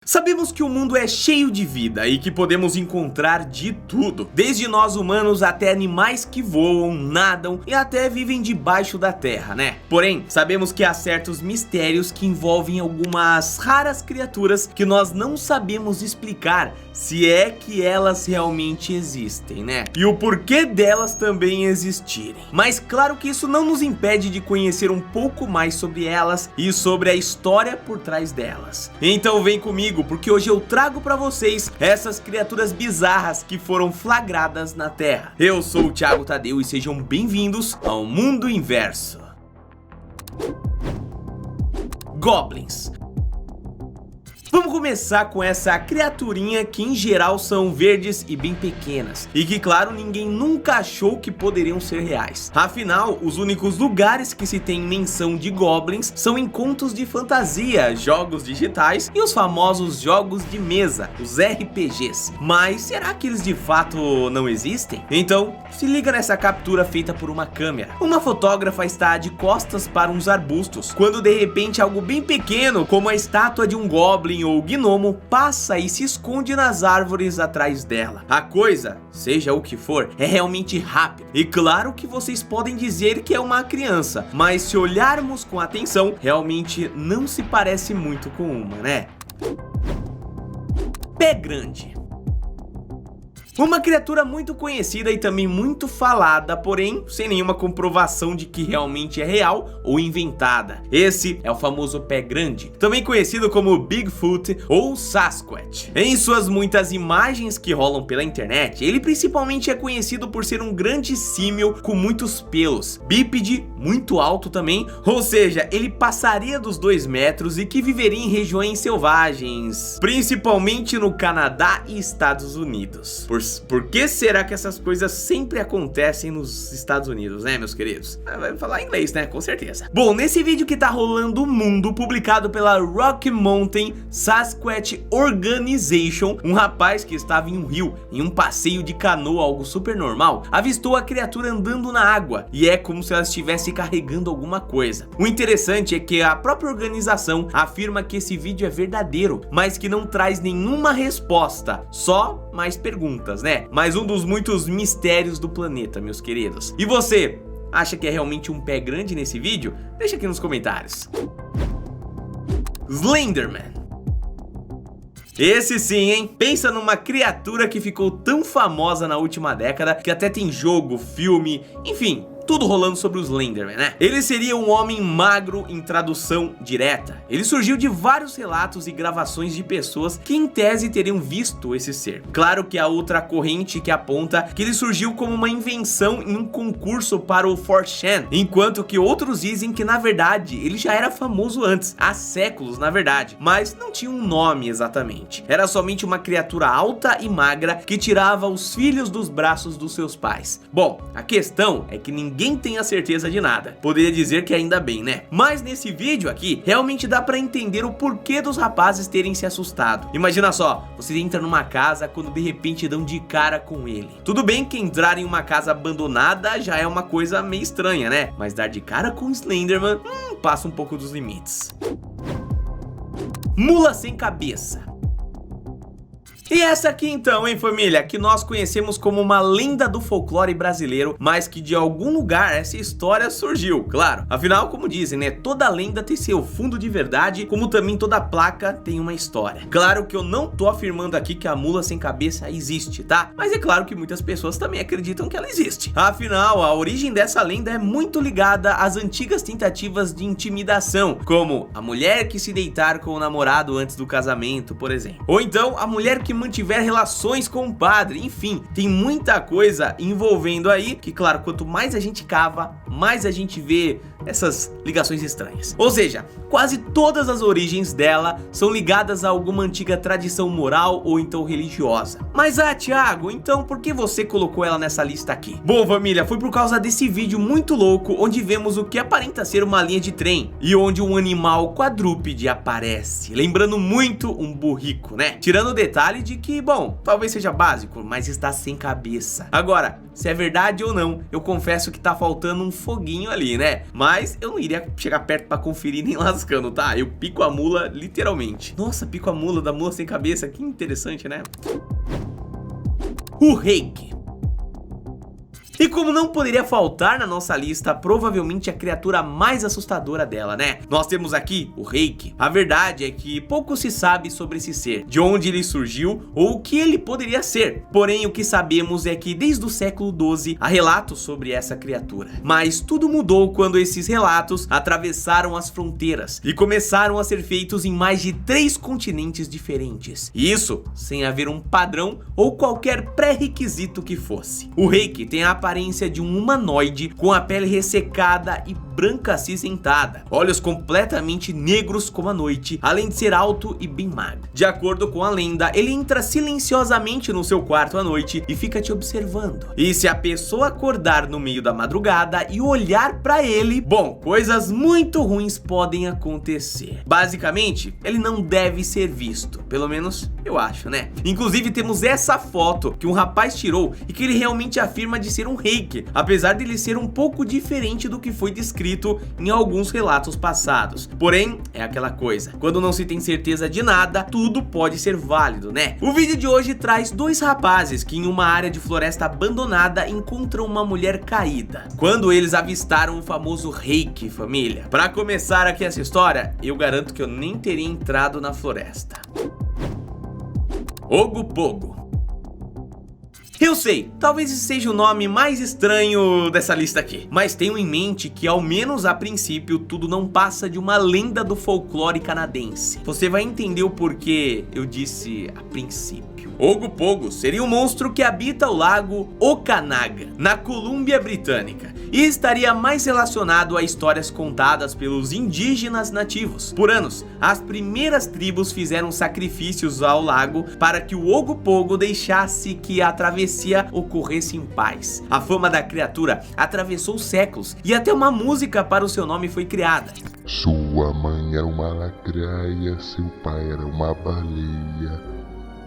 Sabemos que o mundo é cheio de vida e que podemos encontrar de tudo, desde nós humanos até animais que voam, nadam e até vivem debaixo da terra, né? Porém, sabemos que há certos mistérios que envolvem algumas raras criaturas que nós não sabemos explicar, se é que elas realmente existem, né? E o porquê delas também existirem. Mas claro que isso não nos impede de conhecer um pouco mais sobre elas e sobre a história por trás delas. Então vem comigo, porque hoje eu trago pra vocês essas criaturas bizarras que foram flagradas na Terra. Eu sou o Thiago Tadeu e sejam bem-vindos ao Mundo Inverso. Goblins. Vamos começar com essa criaturinha que em geral são verdes e bem pequenas, e que claro ninguém nunca achou que poderiam ser reais. Afinal, os únicos lugares que se tem menção de goblins são em contos de fantasia, jogos digitais e os famosos jogos de mesa, os RPGs. Mas será que eles de fato não existem? Então, se liga nessa captura feita por uma câmera. Uma fotógrafa está de costas para uns arbustos, quando de repente algo bem pequeno, como a estátua de um goblin ou gnomo, passa e se esconde nas árvores atrás dela. A coisa, seja o que for, é realmente rápida. E claro que vocês podem dizer que é uma criança, mas se olharmos com atenção, realmente não se parece muito com uma, né? Pé grande. Uma criatura muito conhecida e também muito falada, porém sem nenhuma comprovação de que realmente é real ou inventada. Esse é o famoso pé grande, também conhecido como Bigfoot ou Sasquatch. Em suas muitas imagens que rolam pela internet, ele principalmente é conhecido por ser um grande símil com muitos pelos, bípede, muito alto também, ou seja, ele passaria dos 2 metros e que viveria em regiões selvagens, principalmente no Canadá e Estados Unidos. Por que será que essas coisas sempre acontecem nos Estados Unidos, né, meus queridos? Vai falar inglês, né? Com certeza. Bom, nesse vídeo que tá rolando o mundo, publicado pela Rocky Mountain Sasquatch Organization, um rapaz que estava em um rio, em um passeio de canoa, algo super normal, avistou a criatura andando na água, e é como se ela estivesse carregando alguma coisa. O interessante é que a própria organização afirma que esse vídeo é verdadeiro, mas que não traz nenhuma resposta, só mais perguntas, né? Mais um dos muitos mistérios do planeta, meus queridos. E você, acha que é realmente um pé grande nesse vídeo? Deixa aqui nos comentários. Slenderman. Esse sim, hein? Pensa numa criatura que ficou tão famosa na última década que até tem jogo, filme, enfim, tudo rolando sobre o Slenderman, né? Ele seria um homem magro em tradução direta. Ele surgiu de vários relatos e gravações de pessoas que em tese teriam visto esse ser. Claro que há outra corrente que aponta que ele surgiu como uma invenção em um concurso para o 4chan, enquanto que outros dizem que na verdade ele já era famoso antes, há séculos na verdade, mas não tinha um nome exatamente. Era somente uma criatura alta e magra que tirava os filhos dos braços dos seus pais. Bom, a questão é que ninguém tem a certeza de nada. Poderia dizer que ainda bem, né? Mas nesse vídeo aqui, realmente dá pra entender o porquê dos rapazes terem se assustado. Imagina só, você entra numa casa quando de repente dão de cara com ele. Tudo bem que entrar em uma casa abandonada já é uma coisa meio estranha, né? Mas dar de cara com o Slenderman, passa um pouco dos limites. Mula sem cabeça. E essa aqui então, hein, família, que nós conhecemos como uma lenda do folclore brasileiro, mas que de algum lugar essa história surgiu, claro. Afinal, como dizem, né, toda lenda tem seu fundo de verdade, como também toda placa tem uma história. Claro que eu não tô afirmando aqui que a mula sem cabeça existe, tá? Mas é claro que muitas pessoas também acreditam que ela existe. Afinal, a origem dessa lenda é muito ligada às antigas tentativas de intimidação, como a mulher que se deitar com o namorado antes do casamento, por exemplo. Ou então, a mulher que mantiver relações com o padre, enfim, tem muita coisa envolvendo aí, que claro, quanto mais a gente cava, mais a gente vê essas ligações estranhas. Ou seja, quase todas as origens dela são ligadas a alguma antiga tradição moral ou então religiosa. Mas Thiago, então por que você colocou ela nessa lista aqui? Bom, família, foi por causa desse vídeo muito louco, onde vemos o que aparenta ser uma linha de trem, e onde um animal quadrúpede aparece, lembrando muito um burrico, né? Tirando o detalhe de de que, bom, talvez seja básico, mas está sem cabeça. Agora, se é verdade ou não, eu confesso que tá faltando um foguinho ali, né? Mas eu não iria chegar perto pra conferir nem lascando, tá? Eu pico a mula literalmente. Nossa, pico a mula da mula sem cabeça, que interessante, né? O Reiki. E como não poderia faltar na nossa lista, provavelmente a criatura mais assustadora dela, né? Nós temos aqui o Reiki. A verdade é que pouco se sabe sobre esse ser, de onde ele surgiu ou o que ele poderia ser. Porém, o que sabemos é que desde o século XII há relatos sobre essa criatura. Mas tudo mudou quando esses relatos atravessaram as fronteiras e começaram a ser feitos em mais de 3 continentes diferentes. E isso sem haver um padrão ou qualquer pré-requisito que fosse. O Reiki tem a aparência de um humanoide com a pele ressecada e branca acinzentada, olhos completamente negros como a noite, além de ser alto e bem magro. De acordo com a lenda, ele entra silenciosamente no seu quarto à noite e fica te observando. E se a pessoa acordar no meio da madrugada e olhar pra ele, bom, coisas muito ruins podem acontecer. Basicamente, ele não deve ser visto, pelo menos eu acho, né? Inclusive temos essa foto que um rapaz tirou e que ele realmente afirma de ser um Reiki, apesar dele ser um pouco diferente do que foi descrito em alguns relatos passados. Porém, é aquela coisa, quando não se tem certeza de nada, tudo pode ser válido, né? O vídeo de hoje traz 2 rapazes que em uma área de floresta abandonada encontram uma mulher caída, quando eles avistaram o famoso Reiki, família. Pra começar aqui essa história, eu garanto que eu nem teria entrado na floresta. Ogopogo. Eu sei, talvez esse seja o nome mais estranho dessa lista aqui, mas tenham em mente que, ao menos a princípio, tudo não passa de uma lenda do folclore canadense. Você vai entender o porquê eu disse a princípio. Ogopogo seria um monstro que habita o lago Okanagan, na Colômbia Britânica, e estaria mais relacionado a histórias contadas pelos indígenas nativos. Por anos, as primeiras tribos fizeram sacrifícios ao lago para que o Ogopogo deixasse que a travessia ocorresse em paz. A fama da criatura atravessou séculos e até uma música para o seu nome foi criada. Sua mãe era uma lacraia, seu pai era uma baleia,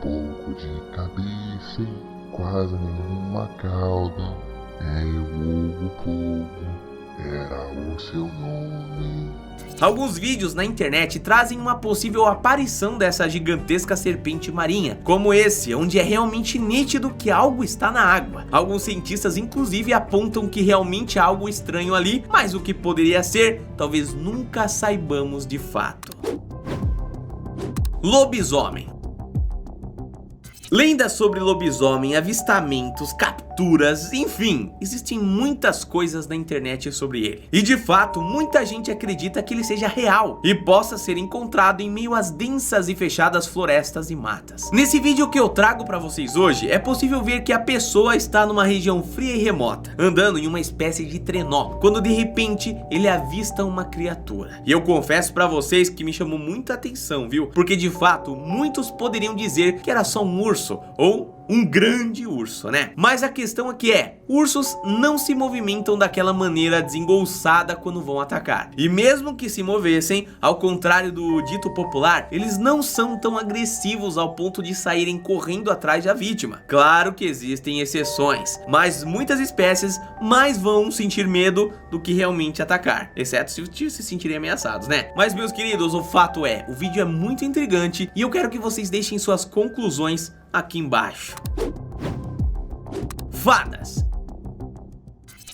pouco de cabeça e quase nenhuma cauda. É o Ogopogo, era o seu nome. Alguns vídeos na internet trazem uma possível aparição dessa gigantesca serpente marinha, como esse, onde é realmente nítido que algo está na água. Alguns cientistas inclusive apontam que realmente há algo estranho ali, mas o que poderia ser, talvez nunca saibamos de fato. Lobisomem. Lendas sobre lobisomem, avistamentos, capturas, enfim, existem muitas coisas na internet sobre ele. E de fato, muita gente acredita que ele seja real e possa ser encontrado em meio às densas e fechadas florestas e matas. Nesse vídeo que eu trago pra vocês hoje, é possível ver que a pessoa está numa região fria e remota, andando em uma espécie de trenó, quando de repente ele avista uma criatura. E eu confesso pra vocês que me chamou muita atenção, viu? Porque de fato, muitos poderiam dizer que era só um urso ou um grande urso, né? Mas a questão aqui é, ursos não se movimentam daquela maneira desengolçada quando vão atacar. E mesmo que se movessem, ao contrário do dito popular, eles não são tão agressivos ao ponto de saírem correndo atrás da vítima. Claro que existem exceções, mas muitas espécies mais vão sentir medo do que realmente atacar, exceto se sentirem ameaçados, né? Mas meus queridos, o fato é, o vídeo é muito intrigante e eu quero que vocês deixem suas conclusões aqui embaixo. Fadas.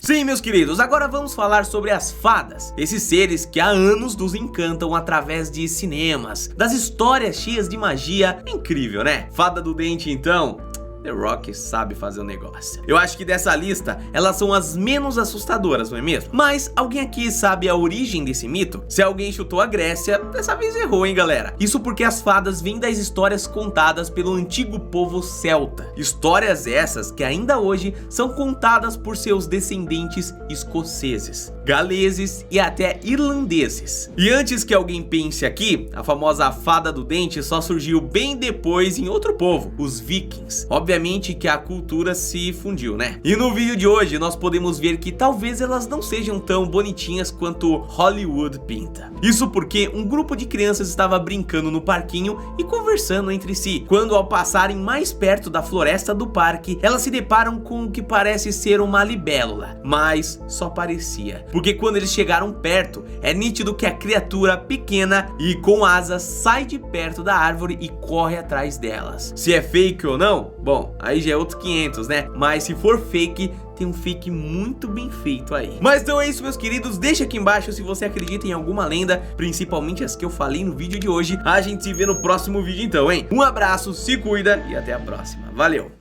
Sim, meus queridos, agora vamos falar sobre as fadas, esses seres que há anos nos encantam através de cinemas, das histórias cheias de magia. Incrível, né? Fada do Dente, então, The Rock sabe fazer o negócio. Eu acho que dessa lista, elas são as menos assustadoras, não é mesmo? Mas alguém aqui sabe a origem desse mito? Se alguém chutou a Grécia, dessa vez errou, hein, galera? Isso porque as fadas vêm das histórias contadas pelo antigo povo celta. Histórias essas que ainda hoje são contadas por seus descendentes escoceses, galeses e até irlandeses. E antes que alguém pense aqui, a famosa fada do dente só surgiu bem depois em outro povo, os vikings. obviamente que a cultura se fundiu, né? E no vídeo de hoje nós podemos ver que talvez elas não sejam tão bonitinhas quanto Hollywood pinta. Isso porque um grupo de crianças estava brincando no parquinho e conversando entre si, quando ao passarem mais perto da floresta do parque, elas se deparam com o que parece ser uma libélula, mas só parecia, porque quando eles chegaram perto, é nítido que a criatura pequena e com asas sai de perto da árvore e corre atrás delas. Se é fake ou não, bom, aí já é outros 500, né? Mas se for fake, tem um fake muito bem feito aí. Mas então é isso, meus queridos, deixa aqui embaixo se você acredita em alguma lenda, principalmente as que eu falei no vídeo de hoje. A gente se vê no próximo vídeo então, hein? Um abraço, se cuida e até a próxima. Valeu!